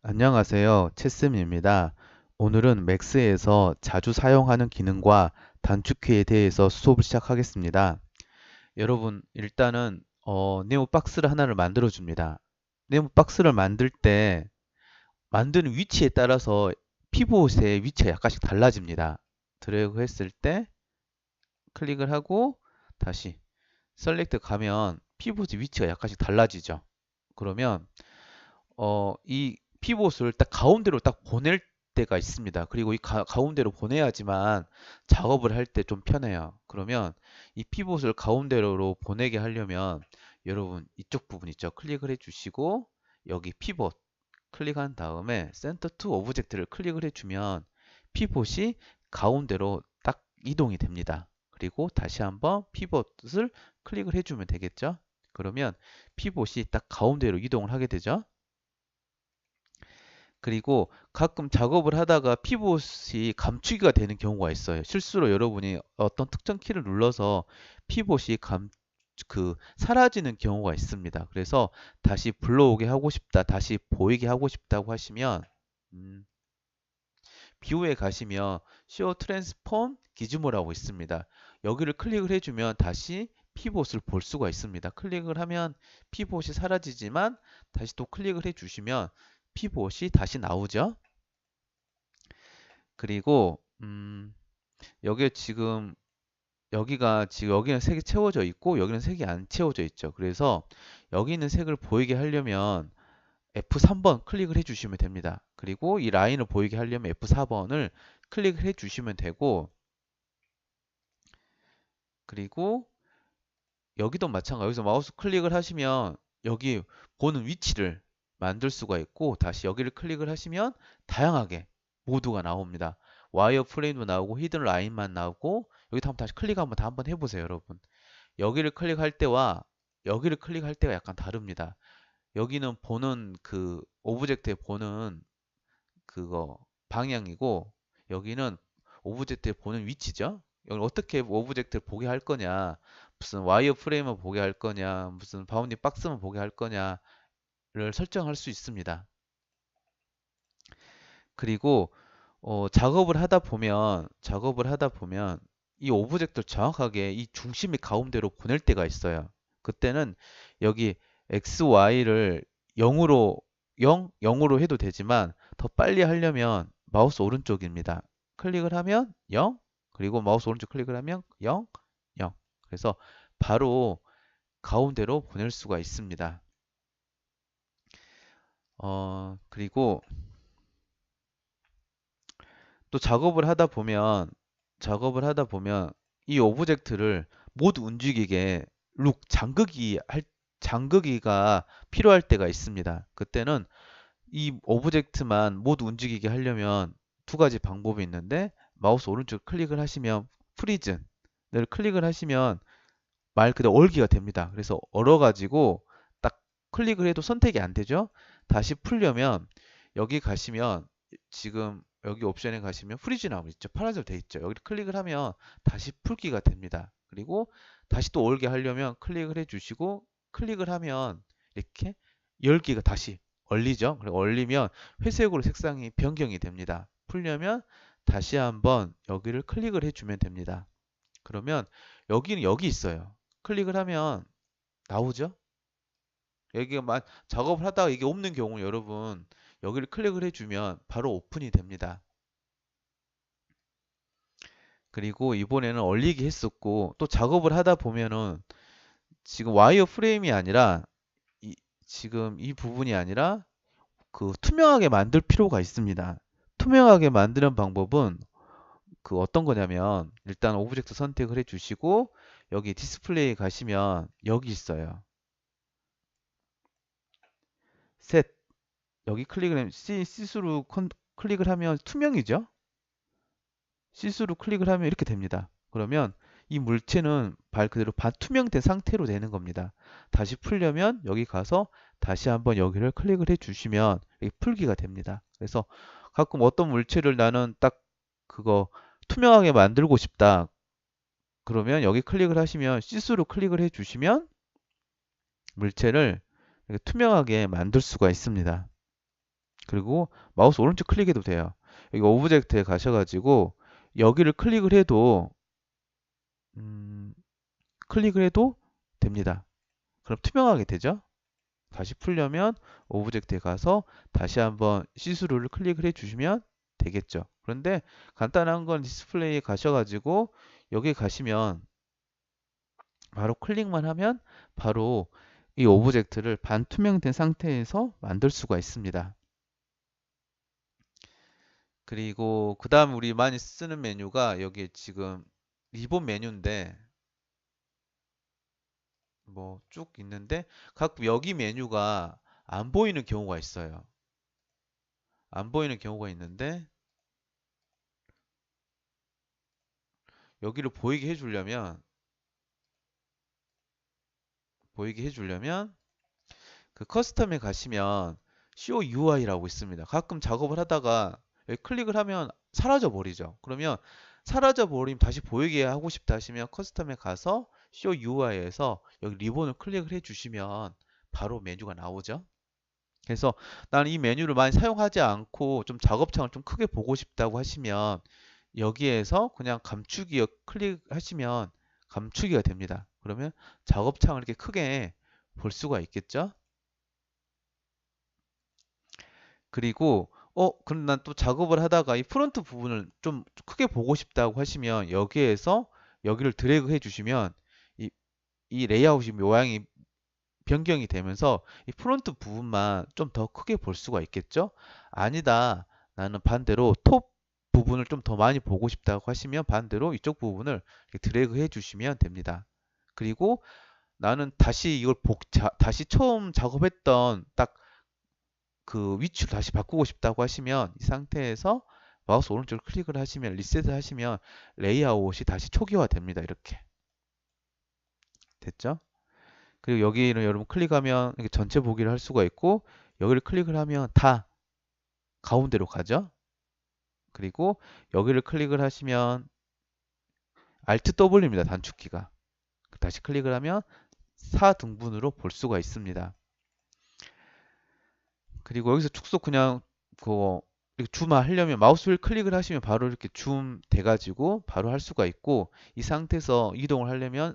안녕하세요. 채쌤입니다. 오늘은 맥스에서 자주 사용하는 기능과 단축키에 대해서 수업을 시작하겠습니다. 여러분, 일단은 네모 박스를 하나를 만들어 줍니다. 네모 박스를 만들 때 만드는 위치에 따라서 피봇의 위치가 약간씩 달라집니다. 드래그 했을 때 클릭을 하고 다시 셀렉트 가면 피봇의 위치가 약간씩 달라지죠. 그러면 이 피봇을 딱 가운데로 딱 보낼 때가 있습니다. 그리고 이 가운데로 보내야지만 작업을 할 때 좀 편해요. 그러면 이 피봇을 가운데로 보내게 하려면 여러분 이쪽 부분 있죠? 클릭을 해주시고 여기 피봇 클릭한 다음에 센터 투 오브젝트를 클릭을 해주면 피봇이 가운데로 딱 이동이 됩니다. 그리고 다시 한번 피봇을 클릭을 해주면 되겠죠? 그러면 피봇이 딱 가운데로 이동을 하게 되죠. 그리고 가끔 작업을 하다가 피봇이 감추기가 되는 경우가 있어요. 실수로 여러분이 어떤 특정 키를 눌러서 피봇이 사라지는 경우가 있습니다. 그래서 다시 불러오게 하고 싶다, 다시 보이게 하고 싶다고 하시면 음, 뷰에 가시면 Show Transform 기즈모라고 있습니다. 여기를 클릭을 해주면 다시 피봇을 볼 수가 있습니다. 클릭을 하면 피봇이 사라지지만 다시 또 클릭을 해주시면 피봇이 다시 나오죠. 그리고 여기에 지금 여기는 색이 채워져 있고 여기는 색이 안 채워져 있죠. 그래서 여기 있는 색을 보이게 하려면 F3번 클릭을 해주시면 됩니다. 그리고 이 라인을 보이게 하려면 F4번을 클릭을 해주시면 되고 그리고 여기도 마찬가지 여기서 마우스 클릭을 하시면 여기 보는 위치를 만들 수가 있고 다시 여기를 클릭을 하시면 다양하게 모두가 나옵니다. 와이어 프레임도 나오고 히든 라인만 나오고 여기 한번 다시 클릭 한번 해보세요, 여러분. 여기를 클릭할 때와 여기를 클릭할 때가 약간 다릅니다. 여기는 보는 그 오브젝트에 보는 그거 방향이고 여기는 오브젝트에 보는 위치죠. 여기 어떻게 오브젝트를 보게 할 거냐, 무슨 와이어 프레임을 보게 할 거냐, 무슨 바운딩 박스만 보게 할 거냐를 설정할 수 있습니다. 그리고 작업을 하다 보면 이 오브젝트를 정확하게 이 중심의 가운데로 보낼 때가 있어요. 그때는 여기 x, y를 0으로 0으로 해도 되지만 더 빨리 하려면 마우스 오른쪽입니다. 클릭을 하면 0, 그리고 마우스 오른쪽 클릭을 하면 0, 0. 그래서 바로 가운데로 보낼 수가 있습니다. 그리고 또 작업을 하다 보면 이 오브젝트를 모두 움직이게 잠그기가 필요할 때가 있습니다. 그때는 이 오브젝트만 모두 움직이게 하려면 두 가지 방법이 있는데 마우스 오른쪽 클릭을 하시면 프리즌을 클릭을 하시면 말 그대로 얼기가 됩니다. 그래서 얼어가지고 딱 클릭을 해도 선택이 안 되죠. 다시 풀려면 여기 가시면 지금 여기 옵션에 가시면 프리즈 나오고 있죠. 파란색으로 되어 있죠. 여기 클릭을 하면 다시 풀기가 됩니다. 그리고 다시 또 얼게 하려면 클릭을 해주시고 클릭을 하면 이렇게 열기가 다시 얼리죠. 그리고 얼리면 회색으로 색상이 변경이 됩니다. 풀려면 다시 한번 여기를 클릭을 해주면 됩니다. 그러면 여기는 여기 있어요. 클릭을 하면 나오죠. 여기가 작업을 하다가 이게 없는 경우 여러분 여기를 클릭을 해주면 바로 오픈이 됩니다. 그리고 이번에는 얼리기 했었고 또 작업을 하다 보면은 지금 와이어 프레임이 아니라 지금 이 부분이 아니라 그 투명하게 만들 필요가 있습니다. 투명하게 만드는 방법은 그 어떤 거냐면 일단 오브젝트 선택을 해주시고 여기 디스플레이 가시면 여기 있어요. 셋 여기 클릭을 하면 시스루 클릭을 하면 투명이죠. 시스루 클릭을 하면 이렇게 됩니다. 그러면 이 물체는 말 그대로 반투명된 상태로 되는 겁니다. 다시 풀려면 여기 가서 다시 한번 여기를 클릭을 해 주시면 풀기가 됩니다. 그래서 가끔 어떤 물체를 나는 딱 그거 투명하게 만들고 싶다. 그러면 여기 클릭을 하시면 시스루 클릭을 해 주시면 물체를 투명하게 만들 수가 있습니다. 그리고 마우스 오른쪽 클릭해도 돼요. 여기 오브젝트에 가셔가지고 여기를 음, 클릭을 해도 됩니다. 그럼 투명하게 되죠? 다시 풀려면 오브젝트에 가서 다시 한번 시스루를 클릭을 해 주시면 되겠죠. 그런데 간단한 건 디스플레이에 가셔가지고 여기 가시면 바로 클릭만 하면 바로 이 오브젝트를 반투명된 상태에서 만들 수가 있습니다. 그리고 그 다음 우리 많이 쓰는 메뉴가 여기 지금 리본 메뉴인데 뭐 쭉 있는데 가끔 여기 메뉴가 안 보이는 경우가 있어요. 안 보이는 경우가 있는데 여기를 보이게 해주려면 그 커스텀에 가시면 Show UI라고 있습니다. 가끔 작업을 하다가 여기 클릭을 하면 사라져 버리죠. 그러면 사라져 버리면 다시 보이게 하고 싶다 하시면 커스텀에 가서 Show UI에서 여기 리본을 클릭을 해주시면 바로 메뉴가 나오죠. 그래서 나는 이 메뉴를 많이 사용하지 않고 좀 작업창을 좀 크게 보고 싶다고 하시면 여기에서 그냥 감추기 클릭하시면 감추기가 됩니다. 그러면 작업창을 이렇게 크게 볼 수가 있겠죠? 그리고 그럼 난 또 작업을 하다가 이 프론트 부분을 좀 크게 보고 싶다고 하시면 여기에서 여기를 드래그 해 주시면 이, 이 레이아웃이 모양이 변경이 되면서 이 프론트 부분만 좀 더 크게 볼 수가 있겠죠? 아니다. 나는 반대로 톱 부분을 좀 더 많이 보고 싶다고 하시면 반대로 이쪽 부분을 이렇게 드래그 해 주시면 됩니다. 그리고 나는 다시 다시 처음 작업했던 딱 그 위치를 다시 바꾸고 싶다고 하시면 이 상태에서 마우스 오른쪽을 클릭을 하시면 리셋을 하시면 레이아웃이 다시 초기화 됩니다. 이렇게 됐죠? 그리고 여기는 여러분 클릭하면 이렇게 전체 보기를 할 수가 있고 여기를 클릭을 하면 다 가운데로 가죠. 그리고 여기를 클릭을 하시면 Alt W입니다. 단축키가. 다시 클릭을 하면 4등분으로 볼 수가 있습니다. 그리고 여기서 축소 그냥 그거 이렇게 줌 하려면 마우스 휠 클릭을 하시면 바로 이렇게 줌 돼가지고 바로 할 수가 있고 이 상태에서 이동을 하려면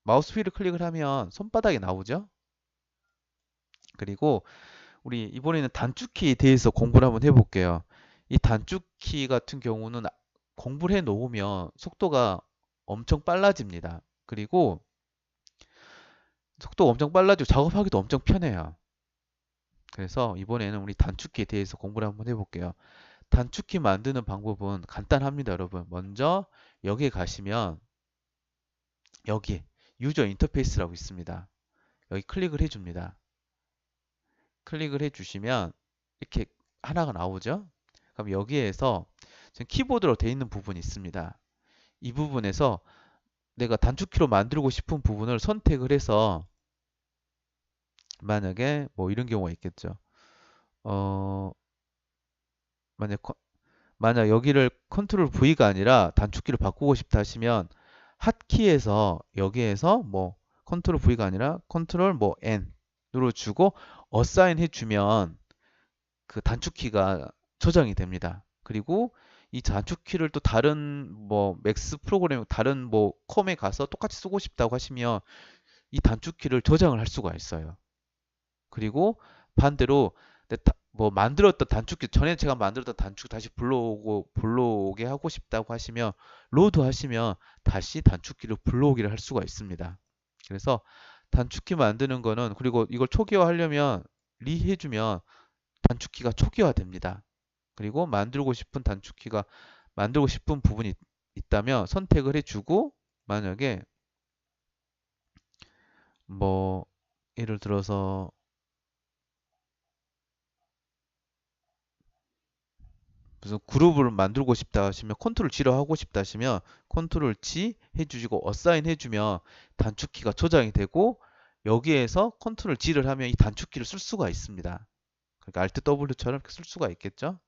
마우스 휠을 클릭을 하면 손바닥이 나오죠. 그리고 우리 이번에는 단축키에 대해서 공부를 한번 해볼게요. 이 단축키 같은 경우는 공부를 해 놓으면 속도가 엄청 빨라집니다. 그리고 속도가 엄청 빨라지고 작업하기도 엄청 편해요. 그래서 이번에는 우리 단축키에 대해서 공부를 한번 해볼게요. 단축키 만드는 방법은 간단합니다, 여러분. 먼저 여기에 가시면 여기 유저 인터페이스라고 있습니다. 여기 클릭을 해줍니다. 클릭을 해주시면 이렇게 하나가 나오죠? 그럼 여기에서 지금 키보드로 되어 있는 부분이 있습니다. 이 부분에서 내가 단축키로 만들고 싶은 부분을 선택을 해서 만약에 뭐 이런 경우가 있겠죠. 어, 만약 만약 여기를 컨트롤 V가 아니라 단축키를 바꾸고 싶다 하시면 핫키에서 여기에서 뭐 컨트롤 V가 아니라 컨트롤 뭐 N 눌러주고 어사인 해주면 그 단축키가 저장이 됩니다. 그리고 이 단축키를 또 다른 뭐 맥스 프로그램 다른 뭐 컴에 가서 똑같이 쓰고 싶다고 하시면 이 단축키를 저장을 할 수가 있어요. 그리고 반대로 뭐 만들었던 단축키 전에 제가 만들었던 단축 다시 불러오게 하고 싶다고 하시면 로드 하시면 다시 단축키를 불러오기를 할 수가 있습니다. 그래서 단축키 만드는 거는 그리고 이걸 초기화 하려면 리 해주면 단축키가 초기화 됩니다. 그리고 만들고 싶은 부분이 있다면 선택을 해주고 만약에 뭐 예를 들어서 무슨 그룹을 만들고 싶다 하시면 컨트롤 G로 하고 싶다 하시면 컨트롤 G 해주시고 어사인 해주면 단축키가 저장이 되고 여기에서 컨트롤 G를 하면 이 단축키를 쓸 수가 있습니다. 그러니까 Alt W처럼 이렇게 쓸 수가 있겠죠?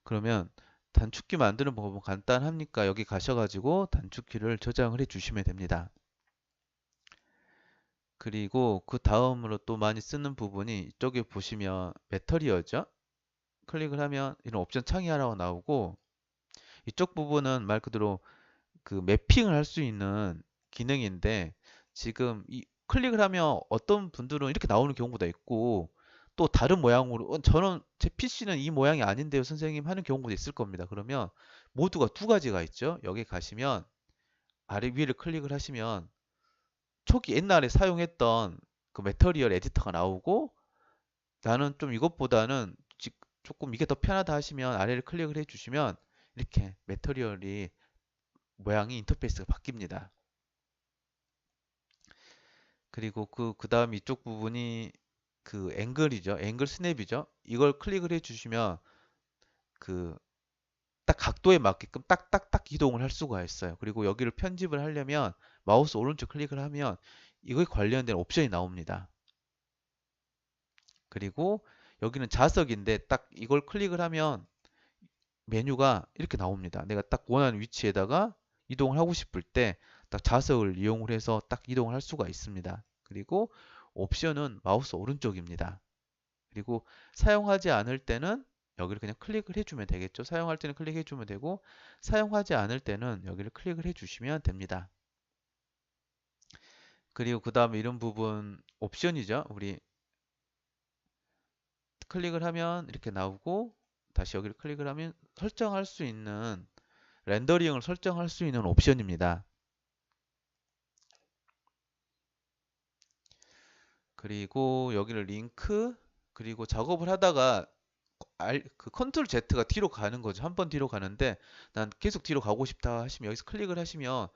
그러면 단축키 만드는 방법은 간단합니까? 여기 가셔가지고 단축키를 저장을 해 주시면 됩니다. 그리고 그 다음으로 또 많이 쓰는 부분이 이쪽에 보시면 매터리얼죠. 클릭을 하면 이런 옵션 창이 하나가 나오고 이쪽 부분은 말 그대로 그 매핑을 할 수 있는 기능인데 지금 이 클릭을 하면 어떤 분들은 이렇게 나오는 경우도 있고 또 다른 모양으로 저는 제 PC는 이 모양이 아닌데요 선생님 하는 경우도 있을 겁니다. 그러면 모두가 두 가지가 있죠. 여기 가시면 아래 위를 클릭을 하시면 초기 옛날에 사용했던 그 매터리얼 에디터가 나오고 나는 좀 이것보다는 조금 이게 더 편하다 하시면 아래를 클릭을 해주시면 이렇게 매터리얼이 모양이 인터페이스가 바뀝니다. 그리고 그 다음 이쪽 부분이 그 앵글이죠. 앵글 스냅이죠. 이걸 클릭을 해주시면 그 딱 각도에 맞게끔 딱딱딱 이동을 할 수가 있어요. 그리고 여기를 편집을 하려면 마우스 오른쪽 클릭을 하면 이거에 관련된 옵션이 나옵니다. 그리고 여기는 자석인데 딱 이걸 클릭을 하면 메뉴가 이렇게 나옵니다. 내가 딱 원하는 위치에다가 이동을 하고 싶을 때 딱 자석을 이용을 해서 딱 이동을 할 수가 있습니다. 그리고 옵션은 마우스 오른쪽입니다. 그리고 사용하지 않을 때는 여기를 그냥 클릭을 해주면 되겠죠. 사용할 때는 클릭해주면 되고 사용하지 않을 때는 여기를 클릭을 해주시면 됩니다. 그리고 그 다음에 이런 부분 옵션이죠. 우리 클릭을 하면 이렇게 나오고 다시 여기를 클릭을 하면 설정할 수 있는 렌더링을 설정할 수 있는 옵션입니다. 그리고 여기를 링크 그리고 작업을 하다가 그 컨트롤 Z가 뒤로 가는 거죠. 한 번 뒤로 가는데 난 계속 뒤로 가고 싶다 하시면 여기서 클릭을 하시면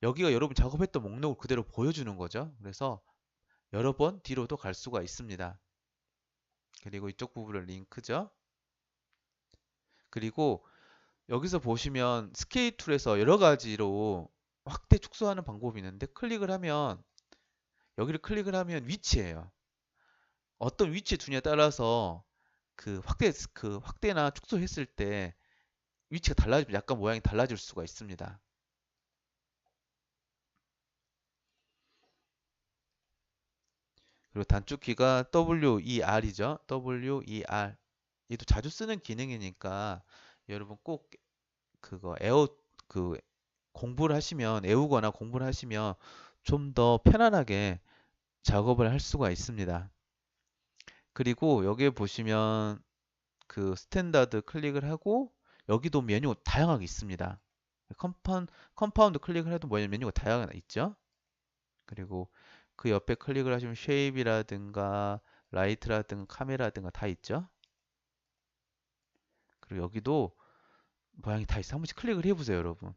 여기가 여러분 작업했던 목록을 그대로 보여주는 거죠. 그래서 여러 번 뒤로도 갈 수가 있습니다. 그리고 이쪽 부분을 링크죠. 그리고 여기서 보시면 스케일 툴에서 여러 가지로 확대 축소하는 방법이 있는데 클릭을 하면 여기를 클릭을 하면 위치예요. 어떤 위치에 두냐에 따라서 그 확대나 축소했을 때 위치가 달라지면 약간 모양이 달라질 수가 있습니다. 그리고 단축키가 WER이죠. WER. 얘도 자주 쓰는 기능이니까 여러분 꼭 그거 그 공부를 하시면 외우거나 공부를 하시면 좀 더 편안하게 작업을 할 수가 있습니다. 그리고 여기에 보시면 그 스탠다드 클릭을 하고 여기도 메뉴 다양하게 있습니다. 컴파운드 클릭을 해도 메뉴가 다양하게 있죠. 그리고 그 옆에 클릭을 하시면 쉐입이라든가 라이트라든가 카메라든가 다 있죠. 그리고 여기도 모양이 다 있어. 한 번씩 클릭을 해보세요, 여러분.